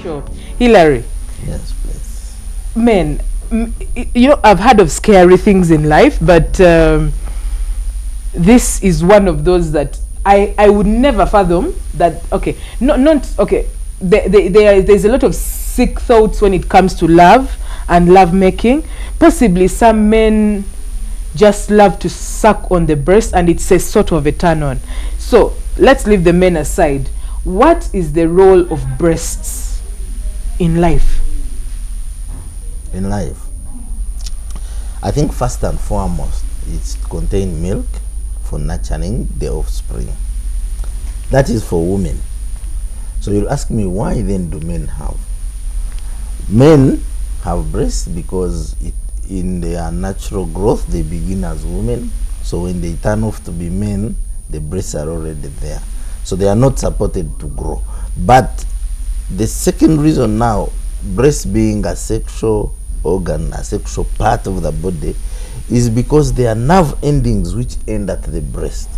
Sure. Hillary. Yes, please. Men, you know, I've heard of scary things in life, but this is one of those that I would never fathom that. Okay, not okay. There's a lot of sick thoughts when it comes to love and love making. Possibly some men just love to suck on the breast, and it's a sort of a turn on. So let's leave the men aside. What is the role of breasts in life? In life, I think first and foremost, it contains milk for nurturing the offspring. That is for women. So you'll ask me, why then do men have? Men have breasts because in their natural growth they begin as women. So when they turn off to be men, the breasts are already there. So they are not supported to grow. But the second reason now, breast being a sexual organ, a sexual part of the body, is because there are nerve endings which end at the breast.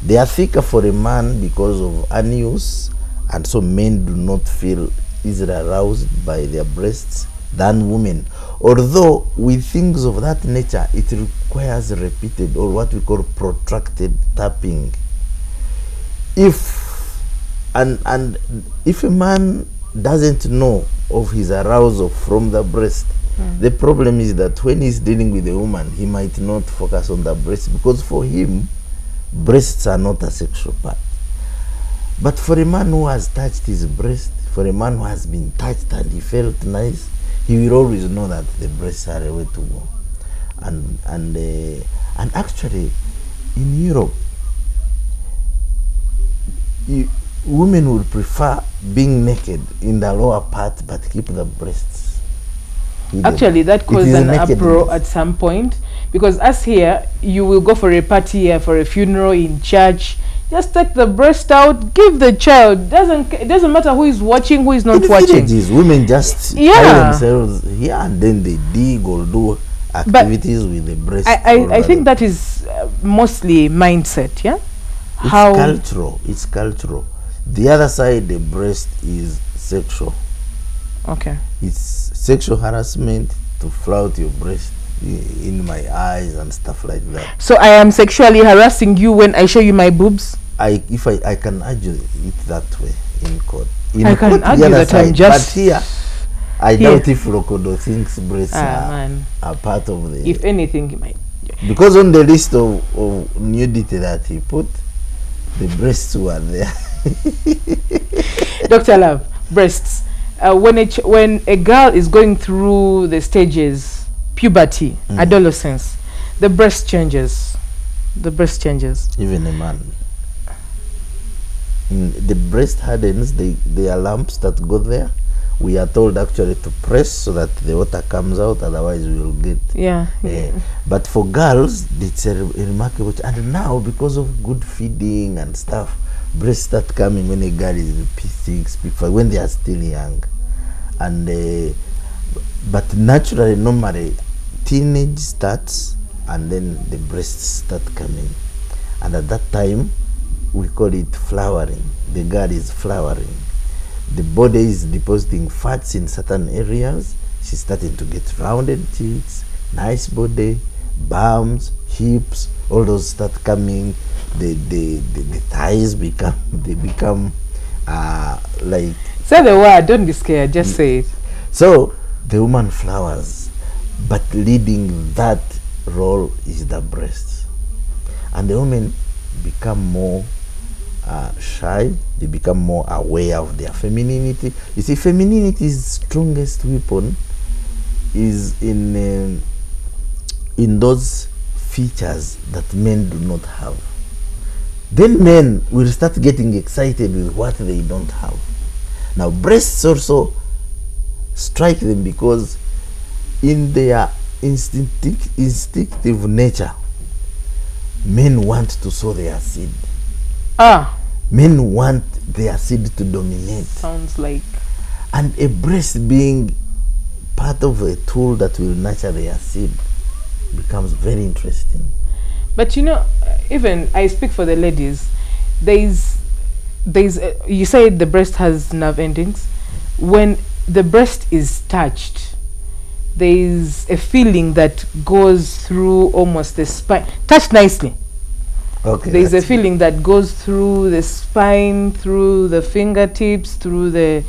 They are thicker for a man because of unuse, and so men do not feel easily aroused by their breasts than women. Although with things of that nature, it requires repeated or what we call protracted tapping. If a man doesn't know of his arousal from the breast, the problem is that when he's dealing with a woman, he might not focus on the breast, because for him, breasts are not a sexual part. But for a man who has touched his breast, for a man who has been touched and he felt nice, he will always know that the breasts are a way to go. And actually, in Europe, women would prefer being naked in the lower part but keep the breasts hidden. Actually, that caused an uproar at some point, because us here, you will go for a party here, for a funeral, in church, just take the breast out, give the child. It doesn't matter who is watching, who is not watching. Villages, women just tie themselves here and then they dig or do activities with the breast. I think that is mostly mindset, yeah? It's cultural. The other side, the breast is sexual. Okay. It's sexual harassment to flout your breast in my eyes and stuff like that. So I am sexually harassing you when I show you my boobs? If I can argue it that way in court. I can argue that I'm just... But here, I doubt if Rokodo thinks breasts are part of the... If anything, he might... Because on the list of nudity that he put, the breasts were there. Dr. Love, breasts. When a girl is going through the stages, puberty, adolescence, the breast changes. The breast changes. Even a man. The breast hardens, there are lumps that go there. We are told actually to press so that the water comes out, otherwise we will get... But for girls, it's a remarkable... And now, because of good feeding and stuff, breasts start coming when a girl is in P6, P5, when they are still young. And but naturally, normally, teenage starts and then the breasts start coming. And at that time, we call it flowering. The girl is flowering. The body is depositing fats in certain areas. She's starting to get rounded cheeks, nice body, bums, hips, all those start coming. The thighs become like... Say the word, don't be scared, just say it. So the woman flowers, but leading that role is the breasts. And the women become more shy, they become more aware of their femininity. You see, femininity's strongest weapon is in those features that men do not have. Then men will start getting excited with what they don't have. Now, breasts also strike them because in their instinctive nature, men want to sow their seed. Men want their seed to dominate. Sounds like... And a breast being part of a tool that will nurture their seed becomes very interesting. But you know, even I speak for the ladies, you say the breast has nerve endings. when the breast is touched, there is a feeling that goes through almost the spine. Touched nicely. Okay. There is a feeling that goes through the spine, through the fingertips, through the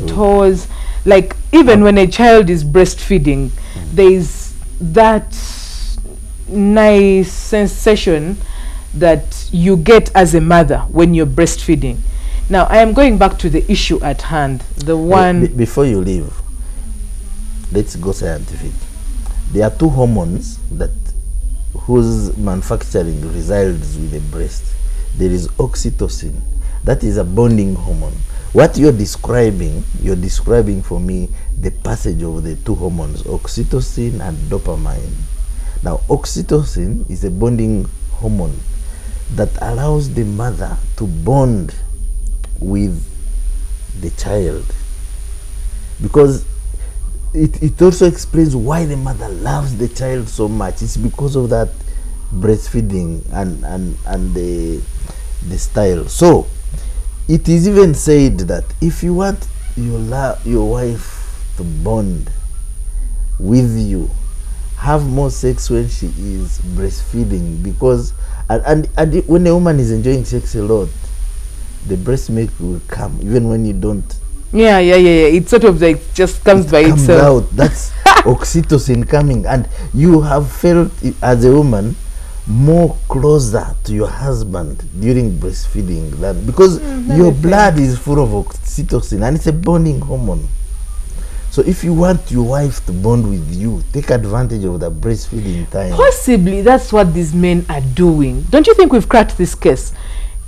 toes. Like even when a child is breastfeeding, there is that nice sensation that you get as a mother when you're breastfeeding. Now I am going back to the issue at hand. The one before you leave, let's go scientific. There are two hormones that whose manufacturing resides with the breast. There is oxytocin, that is a bonding hormone. What you're describing for me the passage of the two hormones, oxytocin and dopamine. Now oxytocin is a bonding hormone that allows the mother to bond with the child, because it also explains why the mother loves the child so much. It's because of that breastfeeding and the style. So it is even said that if you want your wife to bond with you, have more sex when she is breastfeeding, because and when a woman is enjoying sex a lot, the breast milk will come even when you don't. Yeah. It sort of like just comes by comes itself. out. That's oxytocin coming, and you have felt as a woman more closer to your husband during breastfeeding than, because your blood is full of oxytocin and it's a bonding hormone. So if you want your wife to bond with you, take advantage of the breastfeeding time. Possibly that's what these men are doing. Don't you think we've cracked this case?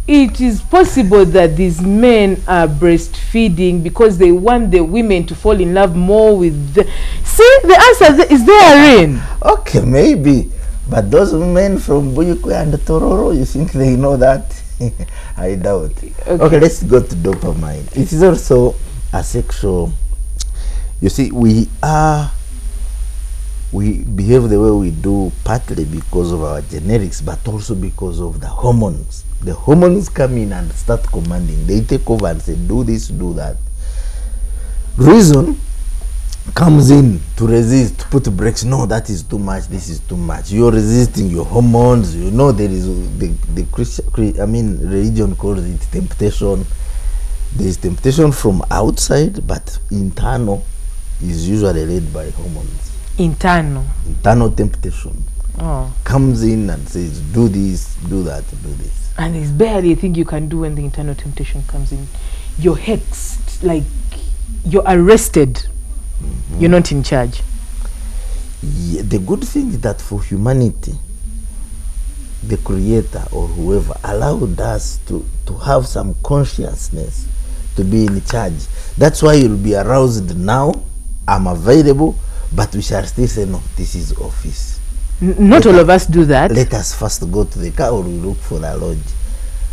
It is possible that these men are breastfeeding because they want the women to fall in love more with the... See, the answer is therein. Okay, maybe. But those men from Buyukwe and Tororo, you think they know that? I doubt. Okay, let's go to dopamine. It is also a sexual... You see, we behave the way we do partly because of our genetics, but also because of the hormones. The hormones come in and start commanding. They take over and say, do this, do that. Reason comes in to resist, to put brakes. No, that is too much, this is too much. You're resisting your hormones. You know, there is religion calls it temptation. There is temptation from outside, but internal is usually led by hormones. Internal temptation comes in and says, do this, do that, do this. And there's barely a thing you can do when the internal temptation comes in. You're hexed, like you're arrested. You're not in charge. Yeah, the good thing is that for humanity, the creator or whoever allowed us to have some consciousness, to be in charge. That's why you'll be aroused now. I'm available, but we shall still say, no, this is office. Not all of us do that. Let us first go to the car or we look for a lodge.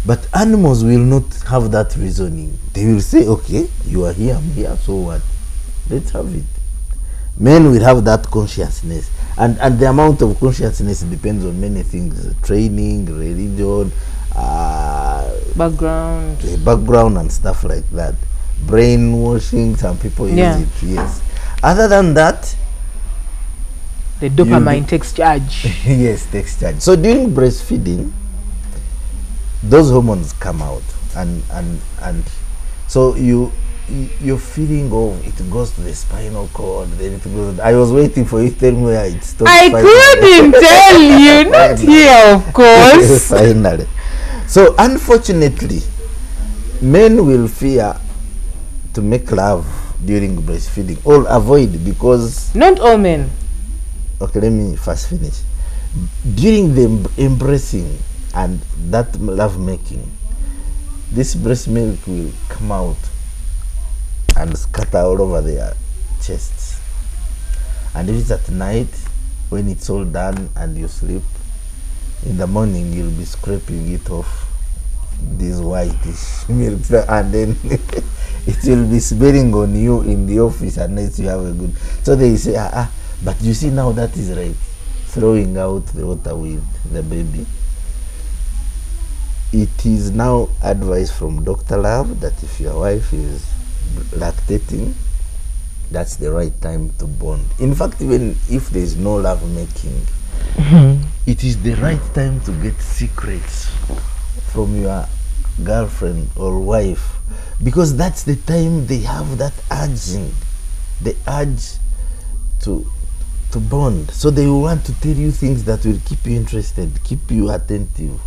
But animals will not have that reasoning. They will say, okay, you are here, I'm here, so what? Let's have it. Men will have that consciousness. And the amount of consciousness depends on many things. Training, religion, background and stuff like that. Brainwashing, some people use it, yes. Other than that, the dopamine takes charge. Yes, takes charge. So during breastfeeding, those hormones come out, and so your feeling of it goes to the spinal cord, then it goes. I was waiting for you to tell me where it stops. I couldn't tell you, not here, of course. Finally. So unfortunately, men will fear to make love during breastfeeding or avoid, because not all men. Okay, let me first finish. During the embracing and that love making, this breast milk will come out and scatter all over their chests. And if it's at night, when it's all done and you sleep, in the morning you'll be scraping it off, this whitish milk, and then it will be smelling on you in the office unless you have a good. So they say, but you see now that is right, throwing out the water with the baby. It is now advice from Dr. Love that if your wife is lactating, that's the right time to bond. In fact, even if there's no love making, it is the right time to get secrets from your girlfriend or wife, because that's the time they have that the urge to bond. So they will want to tell you things that will keep you interested, keep you attentive.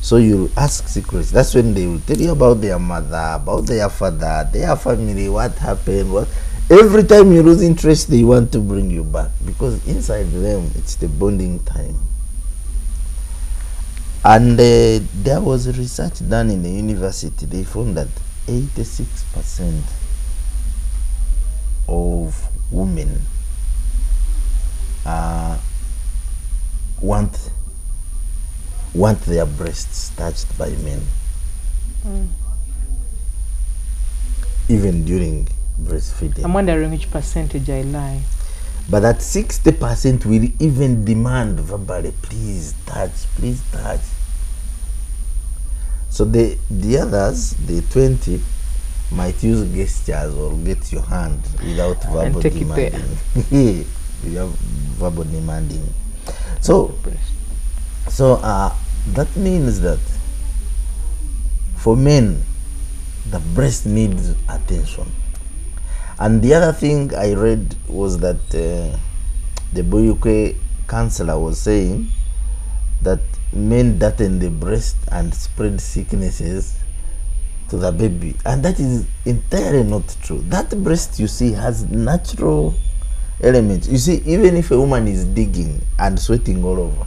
So you ask secrets. That's when they will tell you about their mother, about their father, their family, what happened, what. Every time you lose interest, they want to bring you back, because inside them, it's the bonding time. And there was research done in the university. They found that 86% of women want their breasts touched by men, even during breastfeeding. I'm wondering which percentage I lie. But that 60% will even demand verbally, please touch, please touch. So the others, the 20, might use gestures or get your hand without verbal demanding. Without verbal demanding. So that means that for men, the breast needs attention. And the other thing I read was that the Boyuke counselor was saying that men darten the breast and spread sicknesses to the baby, and that is entirely not true. That breast you see has natural elements. You see, even if a woman is digging and sweating all over,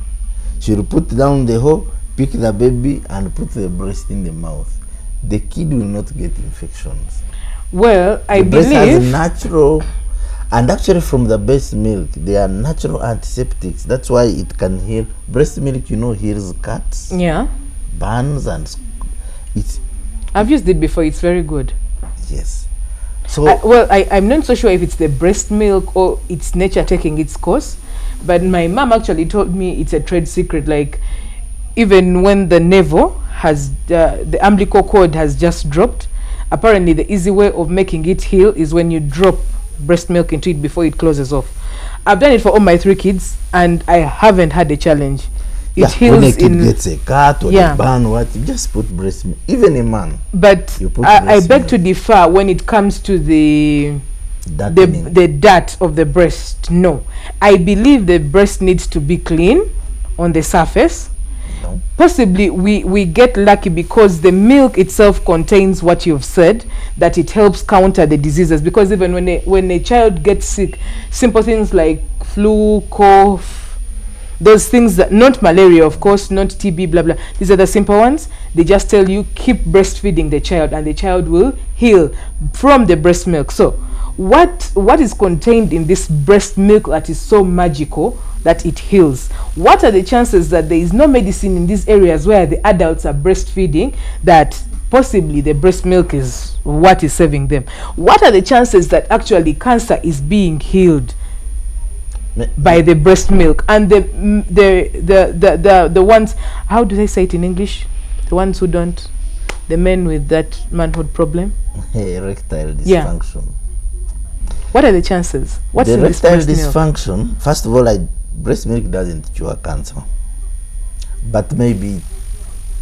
she will put down the hoe, pick the baby, and put the breast in the mouth. The kid will not get infections. Well, I the breast believe has natural, and actually from the breast milk, they are natural antiseptics. That's why it can heal. Breast milk, you know, heals cuts, burns, and it's. I've used it before. It's very good. Yes. So I'm not so sure if it's the breast milk or it's nature taking its course, but my mom actually told me it's a trade secret. Like, even when the navel has the umbilical cord has just dropped, apparently the easy way of making it heal is when you drop breast milk into it before it closes off. I've done it for all my 3 kids and I haven't had a challenge. It heals when a kid gets a cut or a burn, what, you just put breast milk. Even a man. But I beg to differ when it comes to the dirt of the breast. No, I believe the breast needs to be clean on the surface. No. Possibly we get lucky because the milk itself contains what you've said, that it helps counter the diseases. Because even when a child gets sick, simple things like flu, cough, those things, that not malaria, of course, not TB, blah blah, these are the simple ones. They just tell you keep breastfeeding the child and the child will heal from the breast milk. So what is contained in this breast milk that is so magical that it heals? What are the chances that there is no medicine in these areas where the adults are breastfeeding, that possibly the breast milk is what is saving them? What are the chances that actually cancer is being healed by the breast milk? And the ones, how do they say it in English, the ones who don't, the men with that manhood problem, erectile dysfunction. What are the chances? What's the in this erectile breast dysfunction milk? First of all, breast milk doesn't cure cancer, but maybe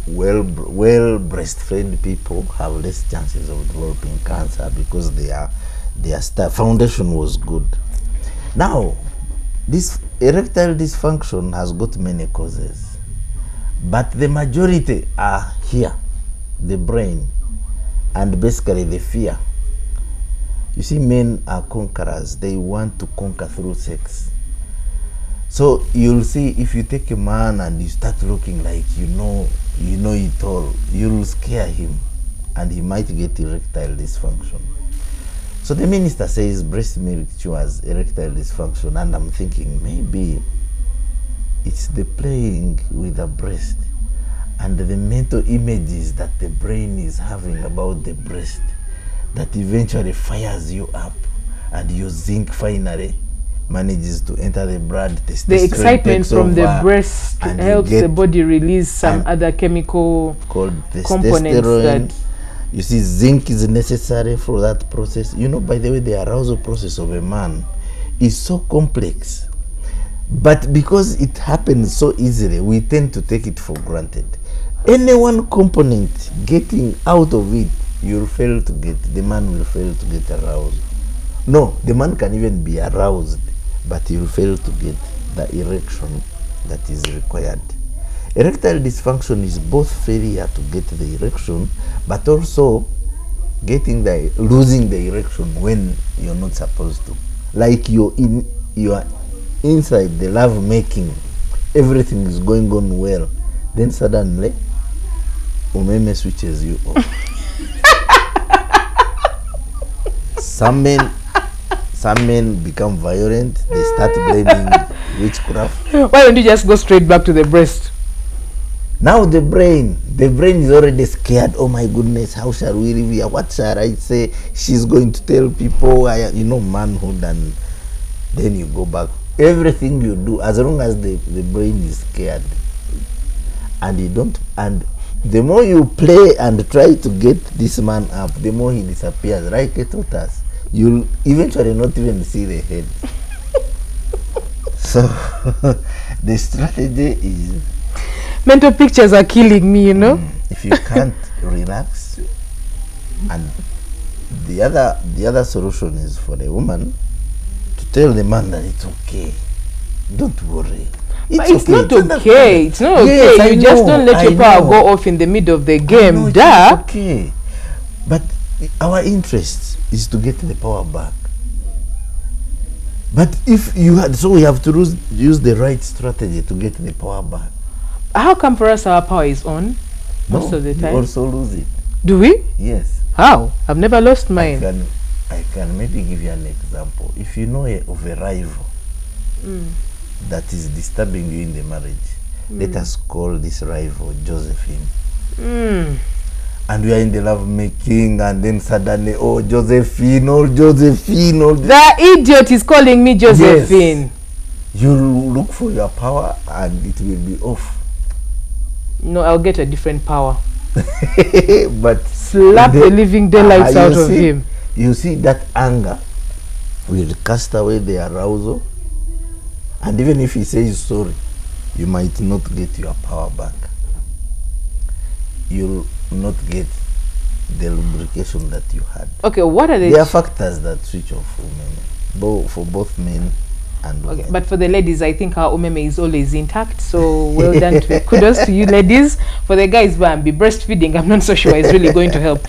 well breastfed people have less chances of developing cancer because their foundation was good. Now, this erectile dysfunction has got many causes, but the majority are here, the brain, and basically the fear. You see, men are conquerors. They want to conquer through sex. So you'll see, if you take a man and you start looking like you know it all, you'll scare him and he might get erectile dysfunction. So the minister says breast milk cures erectile dysfunction, and I'm thinking maybe it's the playing with the breast and the mental images that the brain is having about the breast that eventually fires you up, and your zinc finally manages to enter the blood. The excitement from the breast helps the body release some other chemical called components that You see, zinc is necessary for that process. You know, by the way, the arousal process of a man is so complex. But because it happens so easily, we tend to take it for granted. Any one component getting out of it, you'll fail to get, the man will fail to get aroused. No, the man can even be aroused, but he'll fail to get the erection that is required. Erectile dysfunction is both failure to get the erection, but also losing the erection when you're not supposed to. Like you are inside the love making, everything is going on well, then suddenly umeme switches you off. Some men become violent, they start blaming witchcraft. Why don't you just go straight back to the breast? Now the brain is already scared. Oh my goodness, how shall we live here? What shall I say? She's going to tell people, manhood, and then you go back. Everything you do, as long as the brain is scared, and the more you play and try to get this man up, the more he disappears, right, tortoise? You'll eventually not even see the head. So the strategy is, mental pictures are killing me, you know. If you can't relax, and the other solution is for the woman to tell the man that it's okay, don't worry. It's not okay. It's not okay. Yes, you just don't let your power go off in the middle of the game. It's okay. But our interest is to get the power back. But if you had, so we have to use the right strategy to get the power back. How come for us our power is on most of the time? We also lose it. Do we? Yes. How? I've never lost mine. I can maybe give you an example. If you know of a rival that is disturbing you in the marriage, let us call this rival Josephine. And we are in the love making, and then suddenly, Josephine. The idiot is calling me Josephine. Yes. You look for your power and it will be off. No, I'll get a different power. But slap the living daylights out of him. You see, that anger will cast away the arousal, and even if he says sorry, you might not get your power back. You'll not get the lubrication that you had. Okay, what are there are factors that switch off women, for both men and women. But for the ladies, I think our umeme is always intact, so well done. Kudos to you ladies. For the guys, be breastfeeding, I'm not so sure it's really going to help.